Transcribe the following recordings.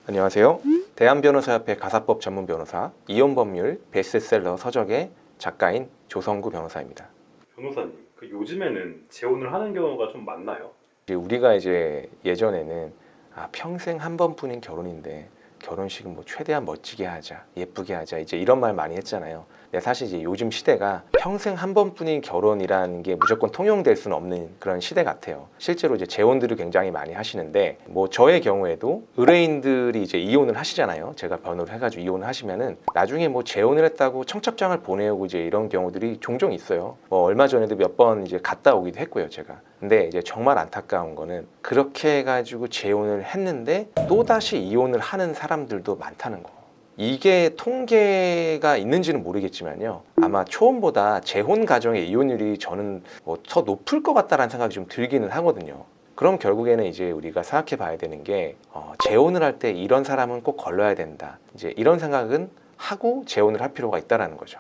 안녕하세요. 대한변호사협회 가사법 전문 변호사, 이혼법률 베스트셀러 서적의 작가인 조성구 변호사입니다. 변호사님, 요즘에는 재혼을 하는 경우가 좀 많나요? 우리가 예전에는 평생 한 번뿐인 결혼인데 결혼식은 최대한 멋지게 하자, 예쁘게 하자, 이런 말 많이 했잖아요. 근데 사실 요즘 시대가 평생 한 번뿐인 결혼이라는 게 무조건 통용될 수는 없는 그런 시대 같아요. 실제로 재혼들을 굉장히 많이 하시는데, 저의 경우에도 의뢰인들이 이혼을 하시잖아요. 제가 변호를 해가지고 이혼을 하시면은 나중에 재혼을 했다고 청첩장을 보내오고 이런 경우들이 종종 있어요. 얼마 전에도 몇 번 갔다 오기도 했고요, 제가. 근데 정말 안타까운 거는 그렇게 해가지고 재혼을 했는데 또다시 이혼을 하는 사람들도 많다는 거. 이게 통계가 있는지는 모르겠지만요, 아마 초혼보다 재혼 가정의 이혼율이 저는 더 높을 것 같다라는 생각이 좀 들기는 하거든요. 그럼 결국에는 우리가 생각해 봐야 되는 게, 재혼을 할 때 이런 사람은 꼭 걸러야 된다, 이런 생각은 하고 재혼을 할 필요가 있다라는 거죠.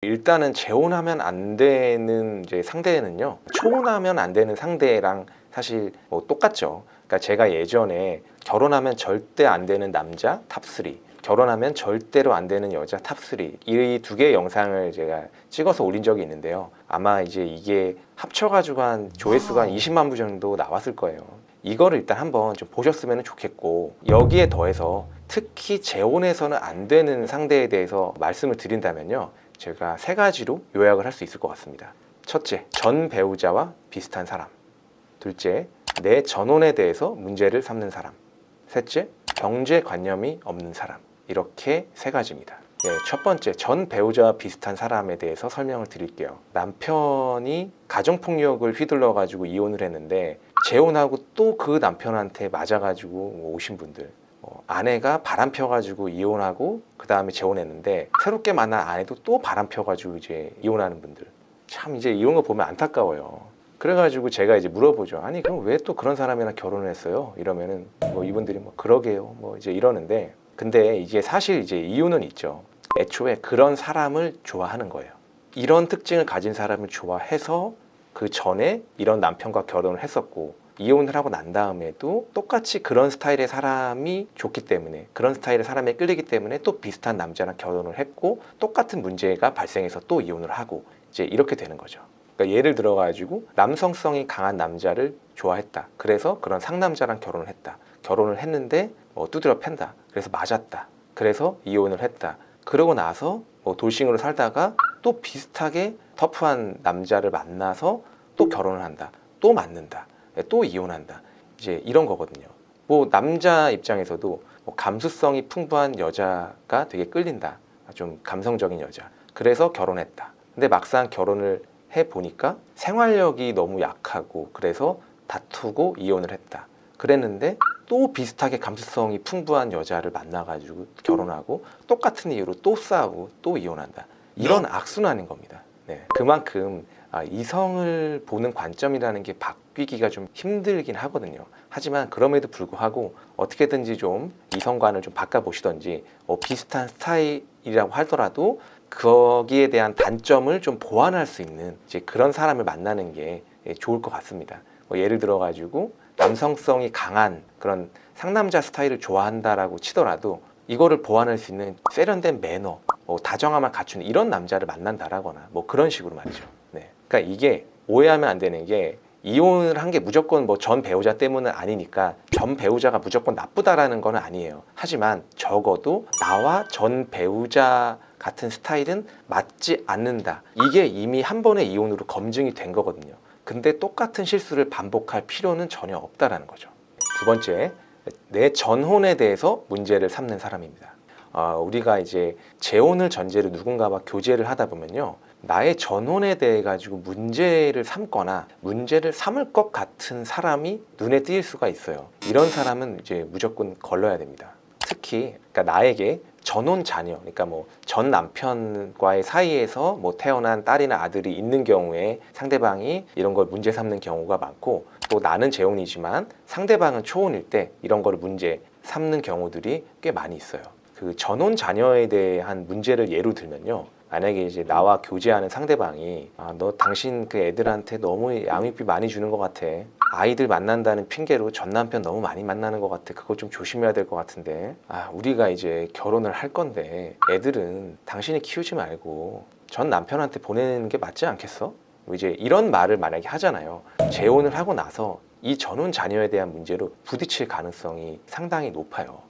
일단은 재혼하면 안 되는 상대는요, 초혼하면 안 되는 상대랑 사실 똑같죠. 그러니까 제가 예전에 결혼하면 절대 안 되는 남자 탑3, 결혼하면 절대로 안 되는 여자 탑3, 이 두 개의 영상을 제가 찍어서 올린 적이 있는데요. 아마 이게 합쳐가지고 한 조회수가 한 20만 부 정도 나왔을 거예요. 이거를 일단 한번 좀 보셨으면 좋겠고, 여기에 더해서 특히 재혼해서는 안 되는 상대에 대해서 말씀을 드린다면요, 제가 3가지로 요약을 할 수 있을 것 같습니다. 첫째, 전 배우자와 비슷한 사람. 둘째, 내 전혼에 대해서 문제를 삼는 사람. 셋째, 경제관념이 없는 사람. 이렇게 3가지입니다. 첫 번째, 전 배우자와 비슷한 사람에 대해서 설명을 드릴게요. 남편이 가정폭력을 휘둘러가지고 이혼을 했는데 재혼하고 또 그 남편한테 맞아가지고 오신 분들, 아내가 바람 펴가지고 이혼하고 그 다음에 재혼했는데 새롭게 만난 아내도 또 바람 펴가지고 이혼하는 분들, 참 이런 거 보면 안타까워요. 그래가지고 제가 물어보죠. 아니 그럼 왜 또 그런 사람이랑 결혼을 했어요? 이러면은 이분들이 그러게요 이러는데, 근데 이게 사실 이유는 있죠. 애초에 그런 사람을 좋아하는 거예요. 이런 특징을 가진 사람을 좋아해서 그 전에 이런 남편과 결혼을 했었고, 이혼을 하고 난 다음에도 똑같이 그런 스타일의 사람이 좋기 때문에, 그런 스타일의 사람에 끌리기 때문에 또 비슷한 남자랑 결혼을 했고 똑같은 문제가 발생해서 또 이혼을 하고 이렇게 되는 거죠. 그러니까 예를 들어 가지고 남성성이 강한 남자를 좋아했다, 그래서 그런 상남자랑 결혼을 했다, 결혼을 했는데 두드려 팬다, 그래서 맞았다, 그래서 이혼을 했다, 그러고 나서 돌싱으로 살다가 또 비슷하게 터프한 남자를 만나서 또 결혼을 한다, 또 맞는다, 또 이혼한다, 이런 거거든요. 남자 입장에서도 감수성이 풍부한 여자가 되게 끌린다, 좀 감성적인 여자, 그래서 결혼했다. 근데 막상 결혼을 해보니까 생활력이 너무 약하고 그래서 다투고 이혼을 했다. 그랬는데 또 비슷하게 감수성이 풍부한 여자를 만나가지고 결혼하고 똑같은 이유로 또 싸우고 또 이혼한다. 이런 악순환인 겁니다. 그만큼 이성을 보는 관점이라는 게 바뀌기가 좀 힘들긴 하거든요. 하지만 그럼에도 불구하고 어떻게든지 좀 이성관을 좀 바꿔보시던지, 비슷한 스타일이라고 하더라도 거기에 대한 단점을 좀 보완할 수 있는 그런 사람을 만나는 게 좋을 것 같습니다. 예를 들어 가지고 남성성이 강한 그런 상남자 스타일을 좋아한다라고 치더라도 이거를 보완할 수 있는 세련된 매너, 다정함을 갖춘 이런 남자를 만난다라거나 그런 식으로 말이죠. 그러니까 이게 오해하면 안 되는 게, 이혼을 한 게 무조건 전 배우자 때문은 아니니까 전 배우자가 무조건 나쁘다라는 건 아니에요. 하지만 적어도 나와 전 배우자 같은 스타일은 맞지 않는다, 이게 이미 한 번의 이혼으로 검증이 된 거거든요. 근데 똑같은 실수를 반복할 필요는 전혀 없다라는 거죠. 두 번째, 내 전혼에 대해서 문제를 삼는 사람입니다. 우리가 재혼을 전제로 누군가와 교제를 하다 보면요, 나의 전혼에 대해 가지고 문제를 삼거나 문제를 삼을 것 같은 사람이 눈에 띄일 수가 있어요. 이런 사람은 무조건 걸러야 됩니다. 특히 그러니까 나에게 전혼 자녀, 그러니까 전 남편과의 사이에서 태어난 딸이나 아들이 있는 경우에 상대방이 이런 걸 문제 삼는 경우가 많고, 또 나는 재혼이지만 상대방은 초혼일 때 이런 걸 문제 삼는 경우들이 꽤 많이 있어요. 그 전혼 자녀에 대한 문제를 예로 들면요, 만약에 이제 나와 교제하는 상대방이 너 당신 그 애들한테 너무 양육비 많이 주는 것 같아. 아이들 만난다는 핑계로 전 남편 너무 많이 만나는 것 같아. 그거 좀 조심해야 될 것 같은데. 우리가 이제 결혼을 할 건데 애들은 당신이 키우지 말고 전 남편한테 보내는 게 맞지 않겠어? 이제 이런 말을 만약에 하잖아요. 재혼을 하고 나서 이 전혼 자녀에 대한 문제로 부딪힐 가능성이 상당히 높아요.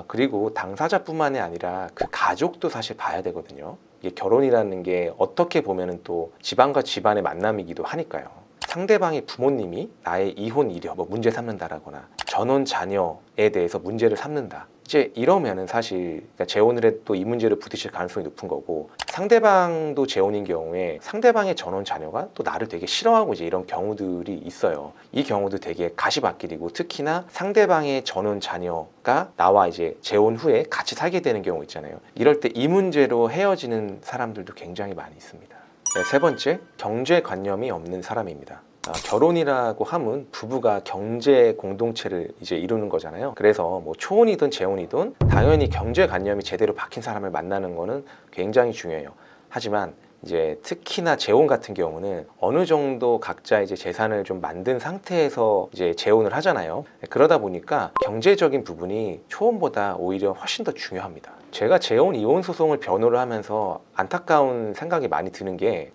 그리고 당사자뿐만이 아니라 그 가족도 사실 봐야 되거든요. 이게 결혼이라는 게 어떻게 보면은 또 집안과 집안의 만남이기도 하니까요. 상대방의 부모님이 나의 이혼 이력 문제 삼는다라거나 전혼 자녀에 대해서 문제를 삼는다. 이제 이러면은 사실 재혼을 해도 이 문제를 부딪힐 가능성이 높은 거고, 상대방도 재혼인 경우에 상대방의 전혼 자녀가 또 나를 되게 싫어하고 이제 이런 경우들이 있어요. 이 경우도 되게 가시밭길이고, 특히나 상대방의 전혼 자녀가 나와 이제 재혼 후에 같이 살게 되는 경우 있잖아요. 이럴 때 이 문제로 헤어지는 사람들도 굉장히 많이 있습니다. 네, 세 번째, 경제관념이 없는 사람입니다. 결혼이라고 하면 부부가 경제 공동체를 이제 이루는 거잖아요. 그래서 뭐 초혼이든 재혼이든 당연히 경제관념이 제대로 박힌 사람을 만나는 거는 굉장히 중요해요. 하지만 이제 특히나 재혼 같은 경우는 어느 정도 각자 이제 재산을 좀 만든 상태에서 이제 재혼을 하잖아요. 그러다 보니까 경제적인 부분이 초혼보다 오히려 훨씬 더 중요합니다. 제가 재혼 이혼 소송을 변호를 하면서 안타까운 생각이 많이 드는 게,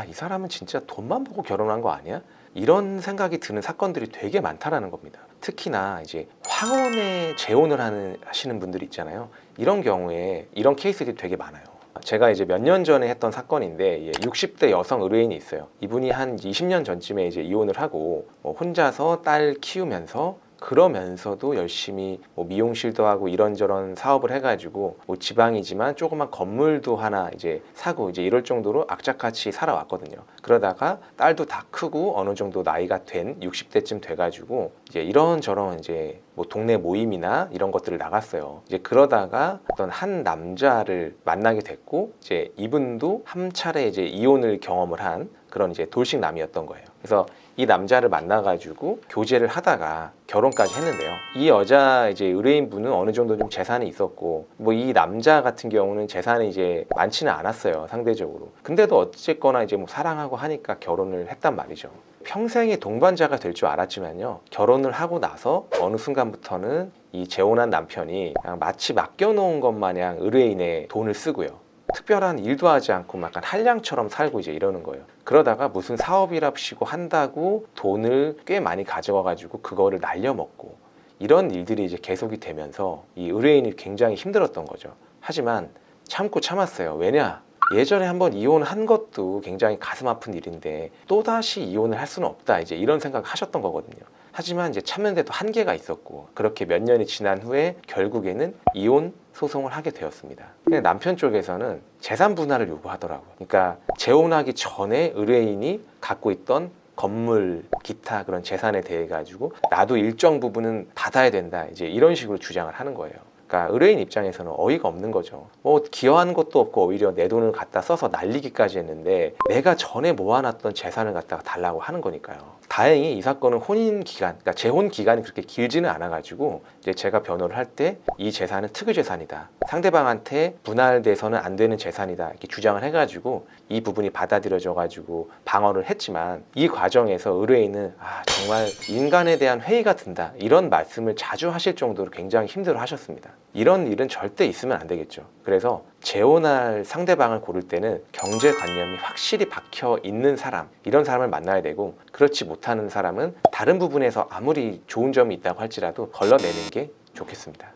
이 사람은 진짜 돈만 보고 결혼한 거 아니야? 이런 생각이 드는 사건들이 되게 많다라는 겁니다. 특히나 이제 황혼에 재혼을 하시는 분들이 있잖아요. 이런 경우에 이런 케이스들이 되게 많아요. 제가 이제 몇 년 전에 했던 사건인데, 60대 여성 의뢰인이 있어요. 이분이 한 20년 전쯤에 이제 이혼을 하고 혼자서 딸 키우면서, 그러면서도 열심히 미용실도 하고 이런저런 사업을 해가지고 지방이지만 조그만 건물도 하나 이제 사고 이제 이럴 정도로 악착같이 살아왔거든요. 그러다가 딸도 다 크고 어느 정도 나이가 된 60대쯤 돼가지고 이제 이런저런 이제 동네 모임이나 이런 것들을 나갔어요. 이제 그러다가 어떤 한 남자를 만나게 됐고, 이제 이분도 한 차례 이제 이혼을 경험을 한 그런 이제 돌싱남이었던 거예요. 그래서 이 남자를 만나가지고 교제를 하다가 결혼까지 했는데요. 이 여자 이제 의뢰인분은 어느 정도 좀 재산이 있었고, 이 남자 같은 경우는 재산이 이제 많지는 않았어요, 상대적으로. 근데도 어쨌거나 이제 사랑하고 하니까 결혼을 했단 말이죠. 평생의 동반자가 될 줄 알았지만요, 결혼을 하고 나서 어느 순간부터는 이 재혼한 남편이 그냥 마치 맡겨놓은 것 마냥 의뢰인의 돈을 쓰고요. 특별한 일도 하지 않고 약간 한량처럼 살고 이제 이러는 거예요. 그러다가 무슨 사업이랍시고 한다고 돈을 꽤 많이 가져와가지고 그거를 날려먹고, 이런 일들이 이제 계속이 되면서 이 의뢰인이 굉장히 힘들었던 거죠. 하지만 참고 참았어요. 왜냐? 예전에 한번 이혼한 것도 굉장히 가슴 아픈 일인데 또다시 이혼을 할 수는 없다, 이제 이런 생각을 하셨던 거거든요. 하지만 이제 참는데도 한계가 있었고, 그렇게 몇 년이 지난 후에 결국에는 이혼 소송을 하게 되었습니다. 근데 남편 쪽에서는 재산 분할을 요구하더라고요. 그러니까 재혼하기 전에 의뢰인이 갖고 있던 건물, 기타 그런 재산에 대해 가지고 나도 일정 부분은 받아야 된다, 이제 이런 식으로 주장을 하는 거예요. 그러니까 의뢰인 입장에서는 어이가 없는 거죠. 기여한 것도 없고 오히려 내 돈을 갖다 써서 날리기까지 했는데 내가 전에 모아놨던 재산을 갖다가 달라고 하는 거니까요. 다행히 이 사건은 혼인 기간, 그러니까 재혼 기간이 그렇게 길지는 않아가지고 이제 제가 변호를 할 때 이 재산은 특유 재산이다, 상대방한테 분할돼서는 안 되는 재산이다, 이렇게 주장을 해가지고 이 부분이 받아들여져가지고 방어를 했지만, 이 과정에서 의뢰인은 정말 인간에 대한 회의가 든다, 이런 말씀을 자주 하실 정도로 굉장히 힘들어 하셨습니다. 이런 일은 절대 있으면 안 되겠죠. 그래서 재혼할 상대방을 고를 때는 경제관념이 확실히 박혀 있는 사람, 이런 사람을 만나야 되고, 그렇지 못하는 사람은 다른 부분에서 아무리 좋은 점이 있다고 할지라도 걸러내는 게 좋겠습니다.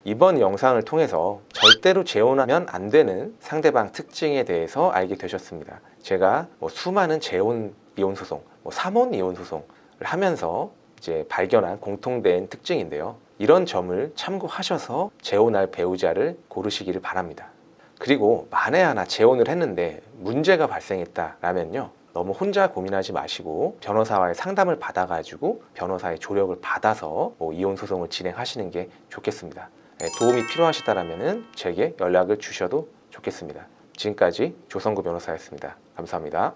이번 영상을 통해서 절대로 재혼하면 안 되는 상대방 특징에 대해서 알게 되셨습니다. 제가 수많은 재혼 이혼 소송, 3혼 이혼 소송을 하면서 이제 발견한 공통된 특징인데요. 이런 점을 참고하셔서 재혼할 배우자를 고르시기를 바랍니다. 그리고 만에 하나 재혼을 했는데 문제가 발생했다라면요, 너무 혼자 고민하지 마시고 변호사와의 상담을 받아가지고 변호사의 조력을 받아서 이혼 소송을 진행하시는 게 좋겠습니다. 도움이 필요하시다면 제게 연락을 주셔도 좋겠습니다. 지금까지 조성구 변호사였습니다. 감사합니다.